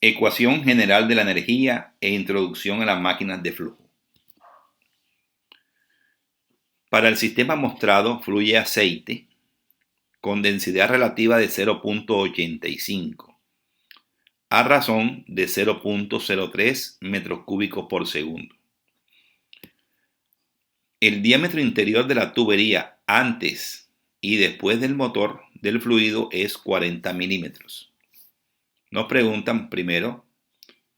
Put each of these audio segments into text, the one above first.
Ecuación general de la energía e introducción a las máquinas de flujo. Para el sistema mostrado fluye aceite con densidad relativa de 0.85 a razón de 0.03 metros cúbicos por segundo. El diámetro interior de la tubería antes y después del motor del fluido es 40 milímetros. Nos preguntan primero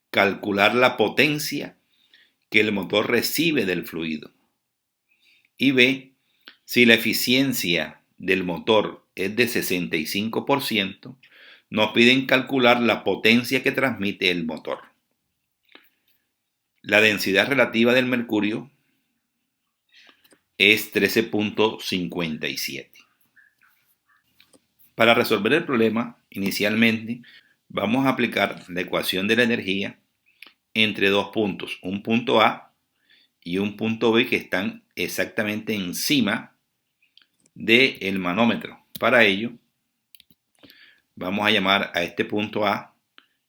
calcular la potencia que el motor recibe del fluido. Y B, si la eficiencia del motor es de 65%, nos piden calcular la potencia que transmite el motor. La densidad relativa del mercurio es 13.57. Para resolver el problema, inicialmente vamos a aplicar la ecuación de la energía entre dos puntos, un punto A y un punto B que están exactamente encima del manómetro. Para ello, vamos a llamar a este punto A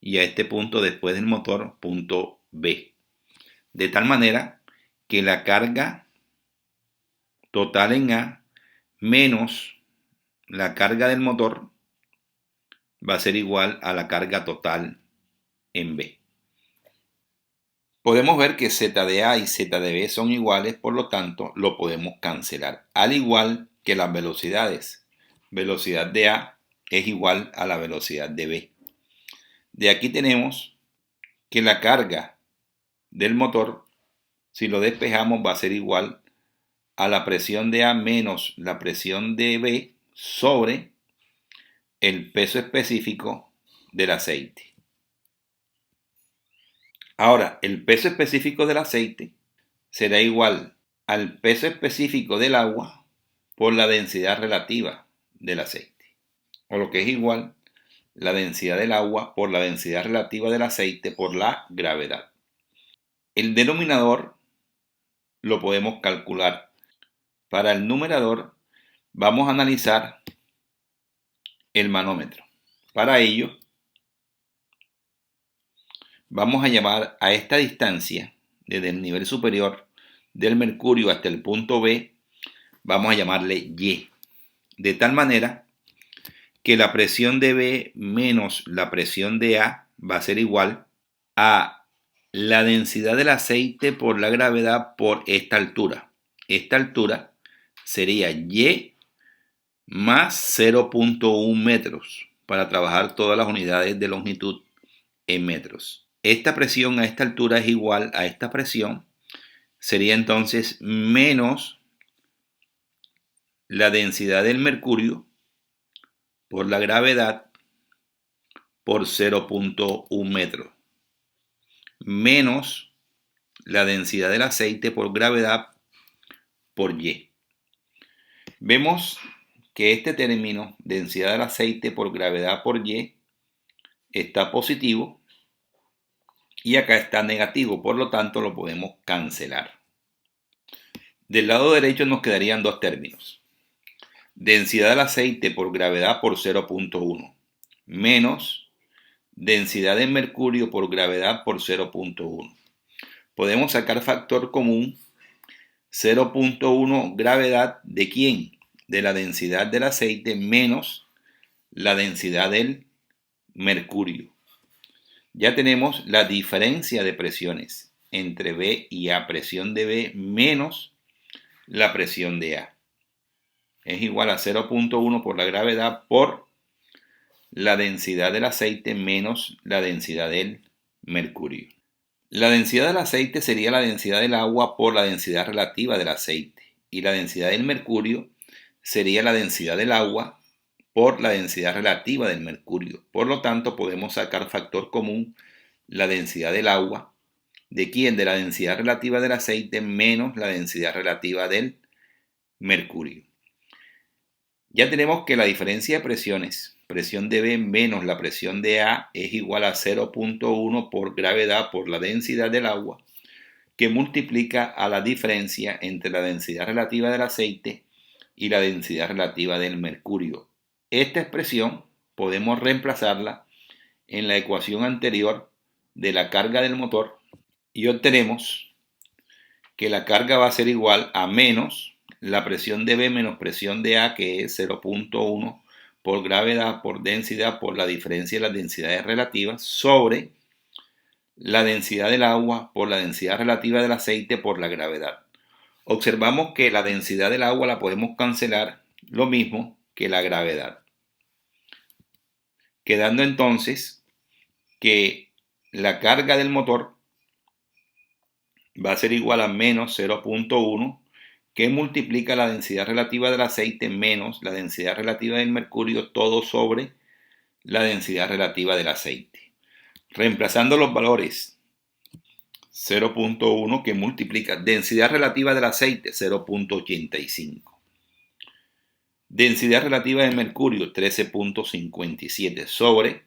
y a este punto después del motor punto B. De tal manera que la carga total en A menos la carga del motor va a ser igual a la carga total en B. Podemos ver que Z de A y Z de B son iguales, por lo tanto lo podemos cancelar. Al igual que las velocidades. Velocidad de A es igual a la velocidad de B. De aquí tenemos que la carga del motor, si lo despejamos, va a ser igual a la presión de A menos la presión de B sobre el peso específico del aceite. Ahora, el peso específico del aceite será igual al peso específico del agua por la densidad relativa del aceite. O lo que es igual, la densidad del agua por la densidad relativa del aceite por la gravedad. El denominador lo podemos calcular. Para el numerador vamos a analizar el manómetro. Para ello, vamos a llamar a esta distancia desde el nivel superior del mercurio hasta el punto B, vamos a llamarle Y. De tal manera que la presión de B menos la presión de A va a ser igual a la densidad del aceite por la gravedad por esta altura. Esta altura sería Y más 0.1 metros para trabajar todas las unidades de longitud en metros. Esta presión a esta altura es igual a esta presión. Sería entonces menos la densidad del mercurio por la gravedad por 0.1 metro. Menos la densidad del aceite por gravedad por Y. Vemos que este término, densidad del aceite por gravedad por Y, está positivo y acá está negativo, por lo tanto lo podemos cancelar. Del lado derecho nos quedarían dos términos. Densidad del aceite por gravedad por 0.1 menos densidad del mercurio por gravedad por 0.1. Podemos sacar factor común 0.1 gravedad de ¿quién? De la densidad del aceite menos la densidad del mercurio. Ya tenemos la diferencia de presiones entre B y A. Presión de B menos la presión de A. Es igual a 0.1 por la gravedad por la densidad del aceite menos la densidad del mercurio. La densidad del aceite sería la densidad del agua por la densidad relativa del aceite. Y la densidad del mercurio sería la densidad del agua por la densidad relativa del mercurio. Por lo tanto, podemos sacar factor común la densidad del agua. ¿De quién? De la densidad relativa del aceite menos la densidad relativa del mercurio. Ya tenemos que la diferencia de presiones, presión de B menos la presión de A, es igual a 0.1 por gravedad por la densidad del agua, que multiplica a la diferencia entre la densidad relativa del aceite y la densidad relativa del mercurio. Esta expresión podemos reemplazarla en la ecuación anterior de la carga del motor y obtenemos que la carga va a ser igual a menos la presión de B menos presión de A, que es 0.1 por gravedad, por densidad, por la diferencia de las densidades relativas, sobre la densidad del agua por la densidad relativa del aceite por la gravedad. Observamos que la densidad del agua la podemos cancelar, lo mismo que la gravedad, quedando entonces que la carga del motor va a ser igual a menos 0.1, que multiplica la densidad relativa del aceite menos la densidad relativa del mercurio, todo sobre la densidad relativa del aceite. Reemplazando los valores, 0.1 que multiplica densidad relativa del aceite, 0.85. Densidad relativa del mercurio, 13.57, sobre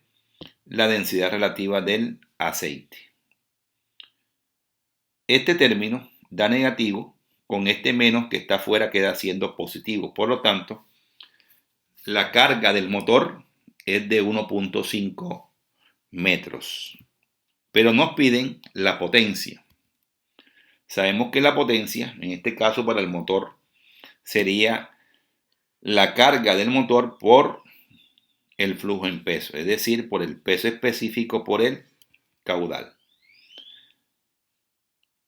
la densidad relativa del aceite. Este término da negativo, con este menos que está afuera queda siendo positivo. Por lo tanto, la carga del motor es de 1.5 metros. Pero nos piden la potencia. Sabemos que la potencia, en este caso para el motor, sería la carga del motor por el flujo en peso, es decir, por el peso específico por el caudal.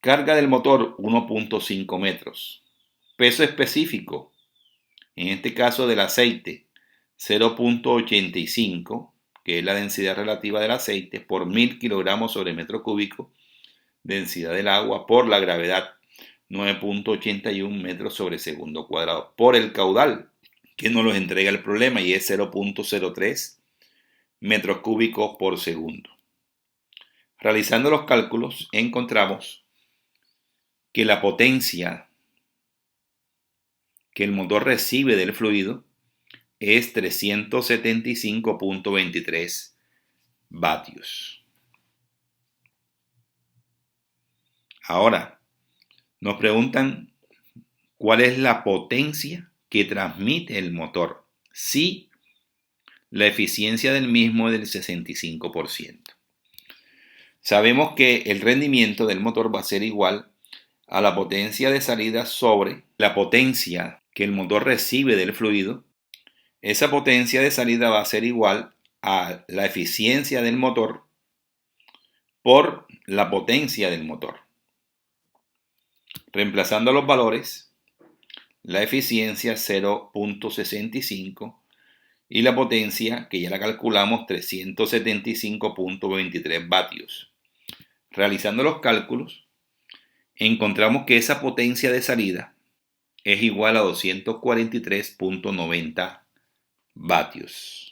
Carga del motor 1.5 metros. Peso específico, en este caso del aceite, 0.85, que es la densidad relativa del aceite, por 1000 kilogramos sobre metro cúbico. Densidad del agua por la gravedad, 9.81 metros sobre segundo cuadrado, por el caudal, que nos los entrega el problema, y es 0.03 metros cúbicos por segundo. Realizando los cálculos, encontramos que la potencia que el motor recibe del fluido es 375.23 vatios. Ahora, nos preguntan cuál es la potencia que transmite el motor si la eficiencia del mismo es del 65%. Sabemos que el rendimiento del motor va a ser igual a la potencia de salida sobre la potencia que el motor recibe del fluido. Esa potencia de salida va a ser igual a la eficiencia del motor por la potencia del motor. Reemplazando los valores, la eficiencia 0.65 y la potencia, que ya la calculamos, 375.23 vatios. Realizando los cálculos, encontramos que esa potencia de salida es igual a 243.90 vatios.